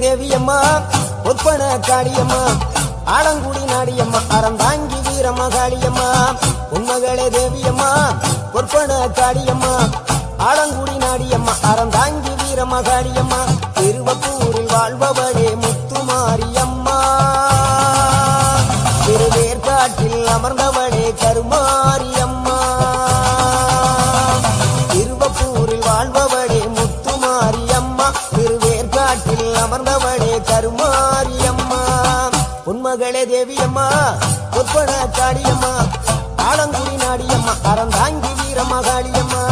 தேவியம்மா ஒப்பன காளியம்மா ஆலங்குடி நாடியம்மா அறந்தாங்கி வீரம்மா காளியம்மா உண்மகளே தேவியம்மா ஒப்பன காளியம்மா ஆலங்குடி நாடியம்மா அறந்தாங்கி வீரம்மா காளியம்மா திருவப்பூரில் வாழ்பவளே முத்துமாரியம்மா திருவேற்காட்டில் அமர்ந்தவளே கருமாரியம்மா திருவப்பூரில் வாழ்பவளே முத்துமாரியம்மா திருவேற்காட்டில் அமர்ந்தவளே கருமாரியம்மா உண்மகளே தேவியம்மா ஒப்பன காளியம்மா ஆலங்குடி நாடியம்மா அறந்தாங்கி வீரம்மா காளியம்மா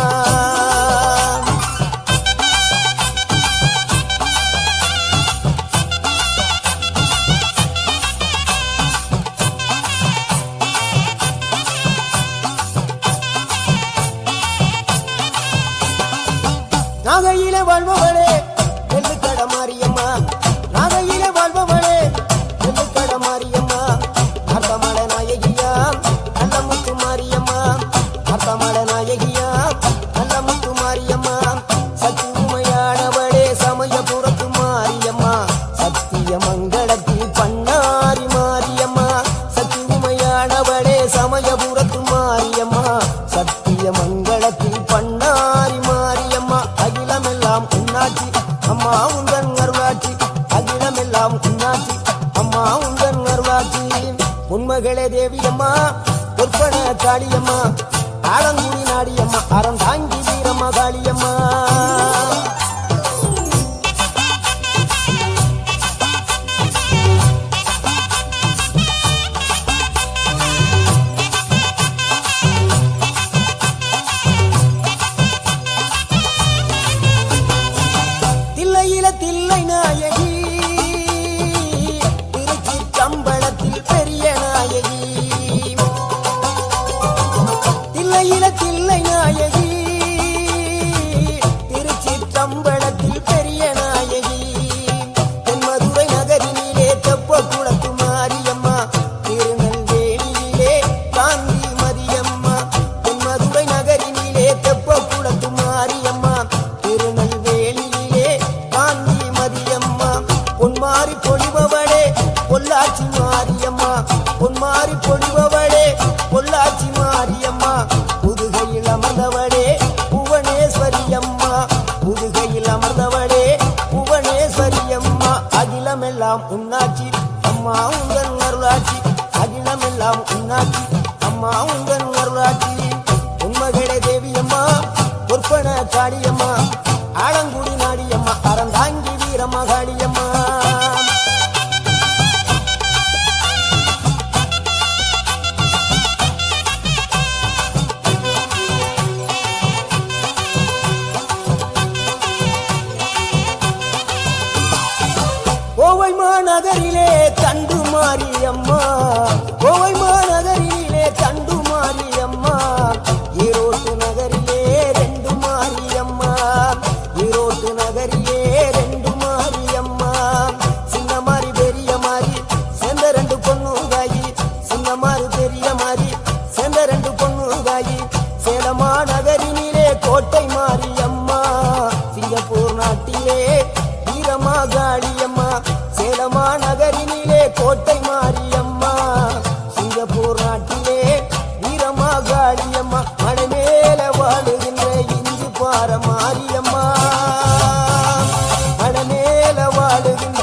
நாகையிலே வாழ்பவளே நெல்லுக்கட மாரியம்மா நாகையிலே வாழ்பவளே நெல்லுக்கட மாரியம்மா அர்த்தமல நாயகியா நல்ல முத்து மாரியம்மா அர்த்தமல நாயகியா நல்ல முத்து மாரியம்மா சக்தி உமையானவளே சமயபுரத்து மாரியம்மா சத்திய மங்களத்தில் பண்ணாரி மாரியம்மா சக்தி உமையானவளே சமயபுரத்து மாரியம்மா சத்திய மங்களத்தில் பண்ணாரி மாரியம்மா அகிலமெல்லாம் உன்னாட்சி அம்மா உந்தன் அருளாட்சி அகிலமெல்லாம் உன்னாட்சி அம்மா உந்தன் அருளாட்சி உண்மகளே தேவியம்மா ஒப்பன காளியம்மா ஆலங்குடி நாடியம்மா அறந்தாங்கி வீரம்மா காளியம்மா தில்லை நாயகி திருச்சி கம்பளத்தில் பெரிய நாயகி தில்லை நாயகி திருச்சி கம்பளத்தில் பெரிய நாயகி தென்மதுரை நகரினிலே தெப்ப குளத்து மாரியம்மா திருநெல்வேலியிலே காந்தி மதியம்மா தென்மதுரை நகரினிலே தெப்ப குளத்து மாரியம்மா திருநெல்வேலியிலே காந்தி மதியம்மா பொன்மாரி பொழிபவளே பொள்ளாச்சி மாரியம்மா பொன்மாரி பொழிபவளே பொள்ளாச்சி மாரியம்மா புதுகையில் அமர்ந்தவளே புவனேஸ்வரியம்மா புதுகையில் அமர்ந்தவளே புவனேஸ்வரியம்மா அகிலமெல்லாம் உன்னாட்சி அம்மா உந்தன் அருளாட்சி அகிலமெல்லாம் உன்னாட்சி அம்மா உந்தன் அருளாட்சி உண்மகளே தேவியம்மா ஒப்பன காளியம்மா ஆலங்குடி நாடியம்மா அறந்தாங்கி வீரம்மா காளியம்மா கோவை மாநகரிலே தண்டு மாரியம்மா கோவை மாநகரிலே தண்டு மாரியம்மா ஈரோட்டு நகரிலே ரெண்டு மாரியம்மா ஈரோட்டு நகரிலே ரெண்டு மாரியம்மா சின்ன மாறி பெரிய மாறி சேர்ந்த ரெண்டு பொண்ணுகாயி சின்ன மாறி பெரிய மாறி சேர்ந்த ரெண்டு பொண்ணுகாயி சேலமா நகரினிலே கோட்டை மாரியம்மா சிங்கப்பூர் நாட்டிலே வீரமா காளியம்மா சேலமா நகரினிலே கோட்டை மாரியம்மா சிங்கப்பூர் நாட்டிலே வீரமா காளியம்மா மலை மேல வாழுகின்ற இஞ்சி பார மாரியம்மா மலை மேல வாழுகின்ற